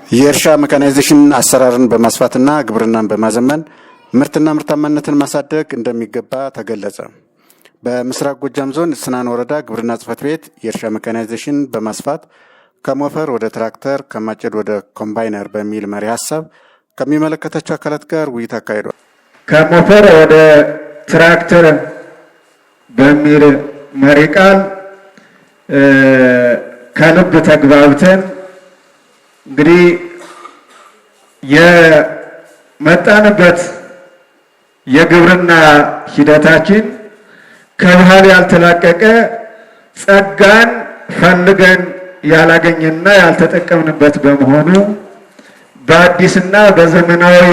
የእርሻ ሜካናይዜሽን አሰራርን በማስፋትና ግብርናን በማዘመን ምርትና ምርታማነትን ማሳደግ እንደሚገባ ተገለጸ። በምስራቅ ጎጃም ዞን ስናን ወረዳ ግብርና ጽሕፈት ቤት የእርሻ ሜካናይዜሽን በማስፋት ከሞፈር ወደ ትራክተር ከማጨድ ወደ ኮምባይነር በሚል መሪ ሀሳብ ከሚመለከታቸው አካላት ጋር ውይይት አካሂዷል። ከሞፈር ወደ ትራክተር በሚል መሪ ቃል ከልብ ተግባብተን እንግዲህ የመጣንበት የግብርና ሂደታችን ከባህል ያልተላቀቀ ጸጋን ፈልገን ያላገኘና ያልተጠቀምንበት በመሆኑ በአዲስና በዘመናዊ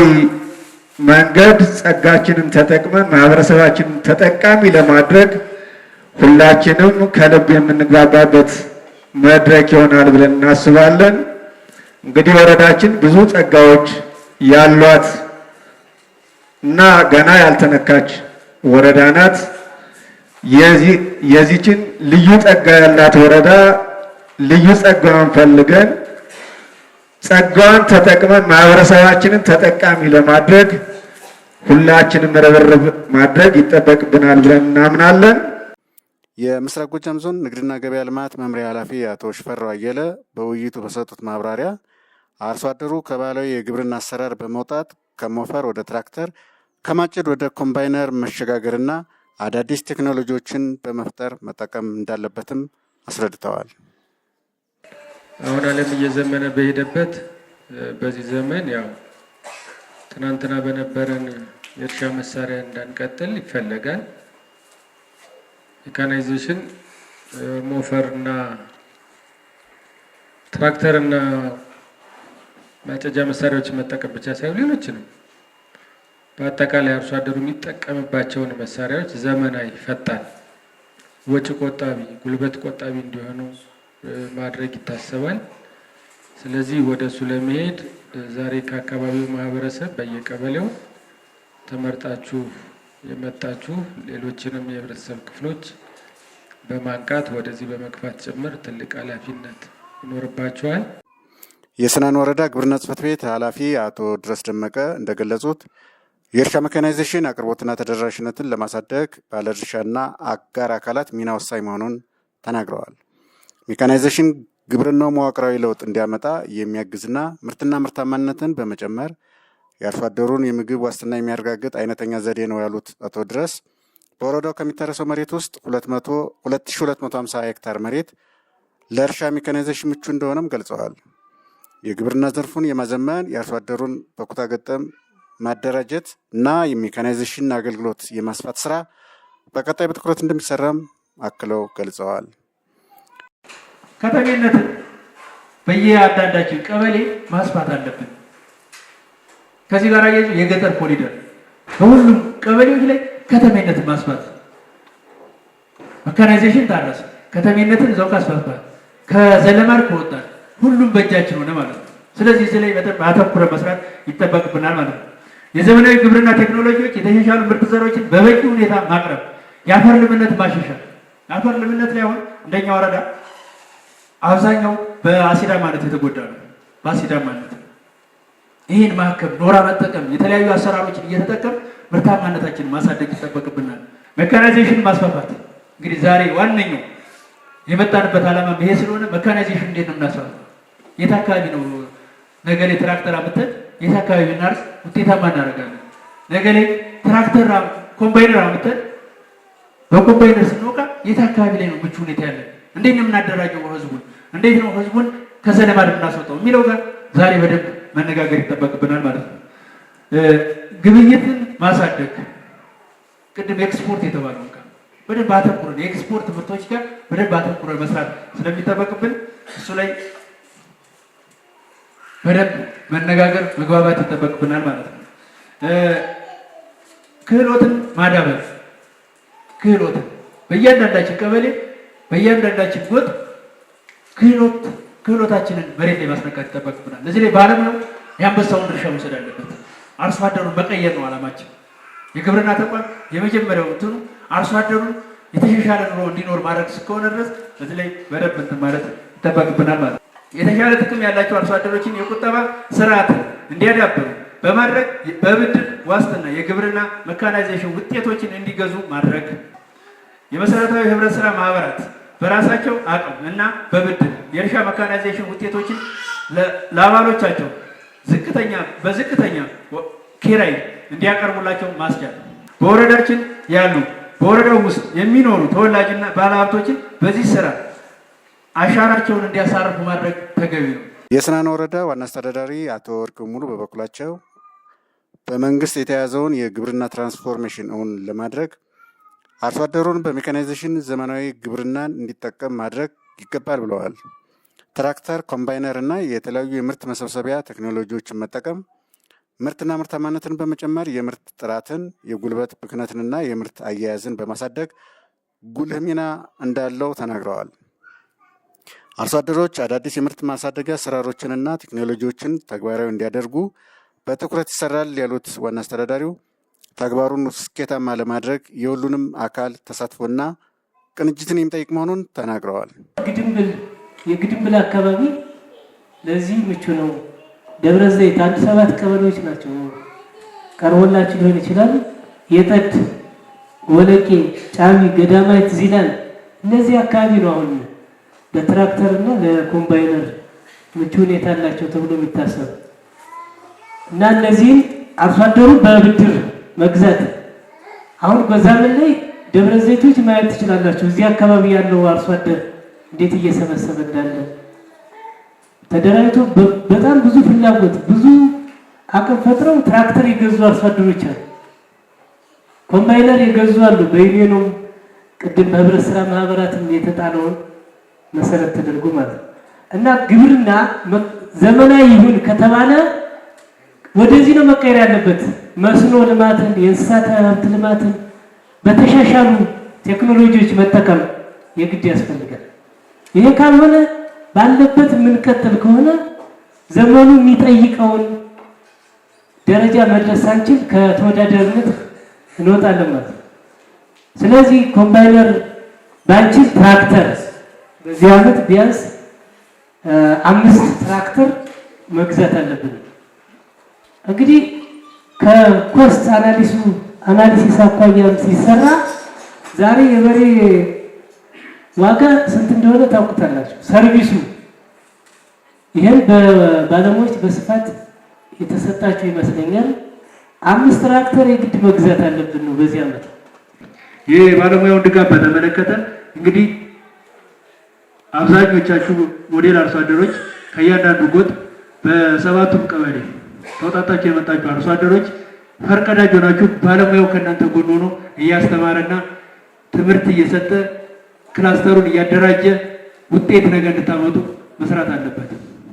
መንገድ ጸጋችንን ተጠቅመን ማህበረሰባችንን ተጠቃሚ ለማድረግ ሁላችንም ከልብ የምንግባባበት መድረክ ይሆናል ብለን እናስባለን። እንግዲህ ወረዳችን ብዙ ጸጋዎች ያሏት እና ገና ያልተነካች ወረዳ ናት። የዚችን ልዩ ጸጋ ያላት ወረዳ ልዩ ጸጋዋን ፈልገን ጸጋዋን ተጠቅመን ማህበረሰባችንን ተጠቃሚ ለማድረግ ሁላችንም ርብርብ ማድረግ ይጠበቅብናል ብለን እናምናለን። የምስራቅ ጎጃም ዞን ንግድና ገበያ ልማት መምሪያ ኃላፊ አቶ ሽፈራው አየለ በውይይቱ በሰጡት ማብራሪያ አርሶ አደሩ ከባህላዊ የግብርና አሰራር በመውጣት ከሞፈር ወደ ትራክተር ከማጨድ ወደ ኮምባይነር መሸጋገርና አዳዲስ ቴክኖሎጂዎችን በመፍጠር መጠቀም እንዳለበትም አስረድተዋል። አሁን ዓለም እየዘመነ በሄደበት በዚህ ዘመን ያው ትናንትና በነበረን የእርሻ መሳሪያ እንዳንቀጥል ይፈለጋል። ሜካናይዜሽን ሞፈርና ትራክተርና ማጨጃ መሳሪያዎችን መጠቀም ብቻ ሳይሆን ሌሎችንም በአጠቃላይ አርሶ አደሩ የሚጠቀምባቸውን መሳሪያዎች ዘመናዊ፣ ፈጣን፣ ወጪ ቆጣቢ፣ ጉልበት ቆጣቢ እንዲሆኑ ማድረግ ይታሰባል። ስለዚህ ወደ እሱ ለመሄድ ዛሬ ከአካባቢው ማህበረሰብ በየቀበሌው ተመርጣችሁ የመጣችሁ ሌሎችንም የህብረተሰብ ክፍሎች በማንቃት ወደዚህ በመግፋት ጭምር ትልቅ ኃላፊነት ይኖርባቸዋል። የስናን ወረዳ ግብርና ጽሕፈት ቤት ኃላፊ አቶ ድረስ ደመቀ እንደገለጹት የእርሻ ሜካናይዜሽን አቅርቦትና ተደራሽነትን ለማሳደግ ባለድርሻና አጋር አካላት ሚና ወሳኝ መሆኑን ተናግረዋል። ሜካናይዜሽን ግብርናው መዋቅራዊ ለውጥ እንዲያመጣ የሚያግዝና ምርትና ምርታማነትን በመጨመር የአርሶ አደሩን የምግብ ዋስትና የሚያረጋግጥ አይነተኛ ዘዴ ነው ያሉት አቶ ድረስ በወረዳው ከሚታረሰው መሬት ውስጥ 2250 ሄክታር መሬት ለእርሻ ሜካናይዜሽን ምቹ እንደሆነም ገልጸዋል። የግብርና ዘርፉን የማዘመን የአርሶ አደሩን በኩታ ገጠም ማደራጀት እና የሜካናይዜሽን አገልግሎት የማስፋት ስራ በቀጣይ በትኩረት እንደሚሰራም አክለው ገልጸዋል። ከተሜነትን በየአንዳንዳችን ቀበሌ ማስፋት አለብን። ከዚህ ጋር የገጠር ኮሪደር በሁሉም ቀበሌዎች ላይ ከተሜነትን ማስፋት፣ ሜካናይዜሽን ታረሰ ከተሜነትን እዛው ካስፋፋል ከዘለማድ ከወጣል ሁሉም በእጃችን ሆነ ማለት ነው። ስለዚህ እዚህ ላይ በጣም አተኩረ መስራት ይጠበቅብናል ማለት ነው። የዘመናዊ ግብርና ቴክኖሎጂዎች የተሻሻሉ ምርጥ ዘሮችን በበቂ ሁኔታ ማቅረብ፣ የአፈር ልምነት ማሻሻል። የአፈር ልምነት ላይ አሁን እንደኛ ወረዳ አብዛኛው በአሲዳማነት የተጎዳ ነው። በአሲዳማነት ይህን ማከም፣ ኖራ መጠቀም፣ የተለያዩ አሰራሮችን እየተጠቀም ምርታማነታችንን ማሳደግ ይጠበቅብናል። ሜካናይዜሽን ማስፋፋት እንግዲህ ዛሬ ዋነኛው የመጣንበት ዓላማ ይሄ ስለሆነ ሜካናይዜሽን እንዴት ነው የምናስፋፋው? የት አካባቢ ነው ነገ ላይ ትራክተር አምጥተን የት አካባቢ ብናርስ ውጤታማ እናደርጋለን? ነገ ላይ ትራክተር ኮምባይነር አምጥተን በኮምባይነር ስንወቃ የት አካባቢ ላይ ነው ምቹ ሁኔታ ያለን? እንዴት ነው የምናደራጀው ህዝቡን? እንዴት ነው ህዝቡን ከዘለማድ የምናስወጣው የሚለው ጋር ዛሬ በደንብ መነጋገር ይጠበቅብናል ማለት ነው። ግብይትን ማሳደግ ቅድም ኤክስፖርት የተባለው ጋር በደንብ አተኩረን የኤክስፖርት ምርቶች ጋር በደንብ አተኩረን መስራት ስለሚጠበቅብን እሱ ላይ በደንብ መነጋገር መግባባት ይጠበቅብናል ማለት ነው። ክህሎትን ማዳበር፣ ክህሎትን በእያንዳንዳችን ቀበሌ በእያንዳንዳችን ጎጥ ክህሎታችንን መሬት ላይ ማስነካት ይጠበቅብናል። ለዚህ ላይ ባለሙያው የአንበሳውን ድርሻ መውሰድ አለበት። አርሶ አደሩን መቀየር ነው ዓላማችን። የግብርና ተቋም የመጀመሪያው እንትኑ አርሶ አደሩን የተሻሻለ ኑሮ እንዲኖር ማድረግ እስከሆነ ድረስ በዚህ ላይ በደንብ እንትን ማለት ይጠበቅብናል ማለት ነው። የተሻለ ጥቅም ያላቸው አርሶ አደሮችን የቁጠባ ስርዓትን እንዲያዳብሩ በማድረግ በብድር ዋስትና የግብርና መካናይዜሽን ውጤቶችን እንዲገዙ ማድረግ፣ የመሰረታዊ ህብረት ስራ ማህበራት በራሳቸው አቅም እና በብድር የእርሻ መካናይዜሽን ውጤቶችን ለአባሎቻቸው በዝቅተኛ ኪራይ እንዲያቀርቡላቸው ማስቻል፣ በወረዳችን ያሉ በወረዳው ውስጥ የሚኖሩ ተወላጅና ባለሀብቶችን በዚህ ስራ አሻራቸውን እንዲያሳርፉ ማድረግ ተገቢ ነው። የስናን ወረዳ ዋና አስተዳዳሪ አቶ ወርቅ ሙሉ በበኩላቸው በመንግስት የተያዘውን የግብርና ትራንስፎርሜሽን እውን ለማድረግ አርሶ አደሩን በሜካናይዜሽን ዘመናዊ ግብርናን እንዲጠቀም ማድረግ ይገባል ብለዋል። ትራክተር፣ ኮምባይነር እና የተለያዩ የምርት መሰብሰቢያ ቴክኖሎጂዎችን መጠቀም ምርትና ምርታማነትን በመጨመር የምርት ጥራትን፣ የጉልበት ብክነትንና የምርት አያያዝን በማሳደግ ጉልህ ሚና እንዳለው ተናግረዋል። አርሶ አደሮች አዳዲስ የምርት ማሳደጊያ አሰራሮችንና ቴክኖሎጂዎችን ተግባራዊ እንዲያደርጉ በትኩረት ይሰራል ያሉት ዋና አስተዳዳሪው ተግባሩን ስኬታማ ለማድረግ የሁሉንም አካል ተሳትፎና ቅንጅትን የሚጠይቅ መሆኑን ተናግረዋል። የግድምብል አካባቢ ለዚህ ምቹ ነው። ደብረ ዘይት 7 ቀበሌዎች ናቸው ቀርቦላችሁ ሊሆን ይችላል። የጠድ፣ ወለቄ፣ ጫሚ፣ ገዳማይት፣ ዚላን እነዚህ አካባቢ ነው አሁን ለትራክተር እና ለኮምባይነር ምቹ ሁኔታ አላቸው ተብሎ የሚታሰብ እና እነዚህም አርሶ አደሩ በብድር መግዛት አሁን በዛመን ላይ ደብረ ዘይቶች ማየት ትችላላችሁ። እዚህ አካባቢ ያለው አርሶ አደር እንዴት እየሰበሰበ እንዳለ ተደራጅቶ በጣም ብዙ ፍላጎት ብዙ አቅም ፈጥረው ትራክተር የገዙ አርሶ አደሮች አሉ። ኮምባይነር የገዙ አሉ። በዩኒየኑም ቅድም በህብረት ስራ ማህበራትም የተጣለውን መሰረት ተደርጎ ማለት ነው እና ግብርና ዘመናዊ ይሁን ከተባለ ወደዚህ ነው መቀየር ያለበት። መስኖ ልማትን፣ የእንስሳት ሀብት ልማትን በተሻሻሉ ቴክኖሎጂዎች መጠቀም የግድ ያስፈልጋል። ይሄ ካልሆነ ባለበት የምንቀጥል ከሆነ ዘመኑ የሚጠይቀውን ደረጃ መድረስ ሳንችል ከተወዳዳሪነት እንወጣለን ማለት ነው። ስለዚህ ኮምባይነር ባንችል ትራክተር በዚህ ዓመት ቢያንስ 5 ትራክተር መግዛት አለብን። እንግዲህ ከኮስት አናሊሲስ አኳያም ሲሰራ ዛሬ የበሬ ዋጋ ስንት እንደሆነ ታውቁታላችሁ። ሰርቪሱ ይሄን በባለሙያዎች በስፋት የተሰጣቸው ይመስለኛል። 5 ትራክተር የግድ መግዛት አለብን ነው በዚህ ዓመት። ይህ ባለሙያውን ድጋፍ በተመለከተ እንግዲህ አብዛኞቻችሁ ሞዴል አርሶ አደሮች ከእያንዳንዱ ጎጥ በ7ቱም ቀበሌ ተወጣጣችሁ የመጣችሁ አርሶ አደሮች ፈርቀዳጅ ሆናችሁ ባለሙያው ከእናንተ ጎን ሆኖ እያስተማረና ትምህርት እየሰጠ ክላስተሩን እያደራጀ ውጤት ነገር እንድታመጡ መስራት አለበት።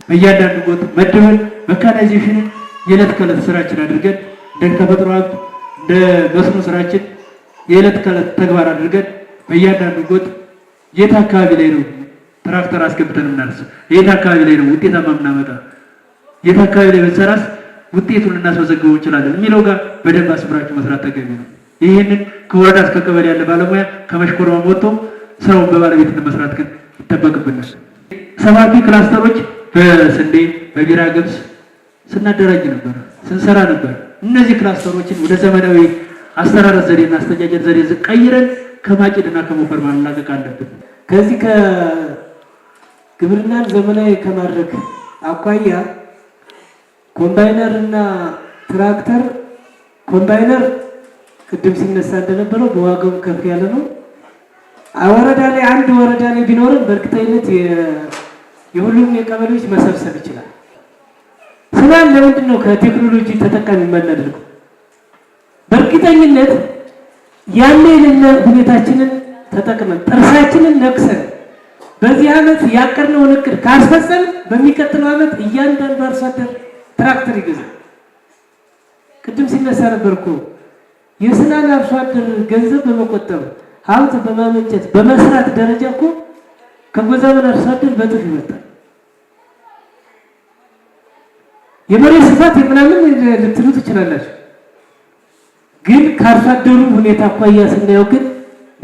በእያንዳንዱ ጎጥ መድበን መካናይዜሽንን የዕለት ከዕለት ስራችን አድርገን እንደ ተፈጥሮ ሀብት እንደ መስኖ ስራችን የዕለት ከዕለት ተግባር አድርገን በእያንዳንዱ ጎጥ የት አካባቢ ላይ ነው ትራክተር አስገብተን የምናርሰው፣ የት አካባቢ ላይ ነው ውጤታማ የምናመጣ፣ የት አካባቢ ላይ ብንሰራስ ውጤቱን ልናስመዘግበው እንችላለን የሚለው ጋር በደንብ አስብራችሁ መስራት ተገቢ ነው። ይህንን ከወረዳ እስከ ቀበሌ ያለ ባለሙያ ከመሽኮርማም ወጥቶ ስራውን በባለቤትነት መስራት ግን ይጠበቅብናል። 7 ክላስተሮች በስንዴ በቢራ ገብስ ስናደራጅ ነበር፣ ስንሰራ ነበር። እነዚህ ክላስተሮችን ወደ ዘመናዊ አስተራረስ ዘዴና አስተጃጀት ዘዴ ቀይረን ከማጭድና ከሞፈር ማላቀቅ አለብን። ከዚህ ከግብርናን ዘመናዊ ከማድረግ አኳያ ኮምባይነር እና ትራክተር ኮምባይነር ቅድም ሲነሳ እንደነበረው በዋጋው ከፍ ያለ ነው። ወረዳ ላይ አንድ ወረዳ ላይ ቢኖርም በእርግጠኝነት የሁሉም የቀበሌዎች መሰብሰብ ይችላል። ስላል ለምንድን ነው ከቴክኖሎጂ ተጠቃሚ የማናደርገው? በእርግጠኝነት ያለ የሌለ ሁኔታችንን ተጠቅመን ጥርሳችንን ነክሰን በዚህ ዓመት ያቀርነውን እቅድ ካስፈጸም በሚቀጥለው ዓመት እያንዳንዱ አርሶ አደር ትራክተር ይገዛል። ቅድም ሲነሳ ነበር እኮ የስናን አርሶ አደር ገንዘብ በመቆጠብ ሀብት በማመንጨት በመስራት ደረጃ እኮ ከጎዛመን አርሶ አደር በጥፍ ይመጣል። የመሬት ስፋት የምናምን ልትሉ ትችላላችሁ፣ ግን ከአርሶ አደሩ ሁኔታ አኳያ ስናየው ግን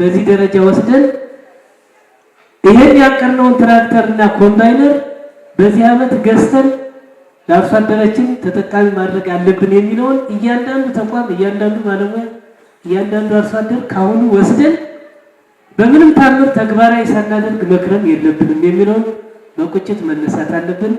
በዚህ ደረጃ ወስደን ይሄን ያቀርነውን ትራክተርና ኮምባይነር በዚህ ዓመት ገዝተን ለአርሶ አደራችን ተጠቃሚ ማድረግ አለብን የሚለውን እያንዳንዱ ተቋም፣ እያንዳንዱ ባለሙያ፣ እያንዳንዱ አርሶ አደር ካሁኑ ወስደን በምንም ታምር ተግባራዊ ሳናደርግ መክረም የለብንም የሚለውን በቁጭት መነሳት አለብን።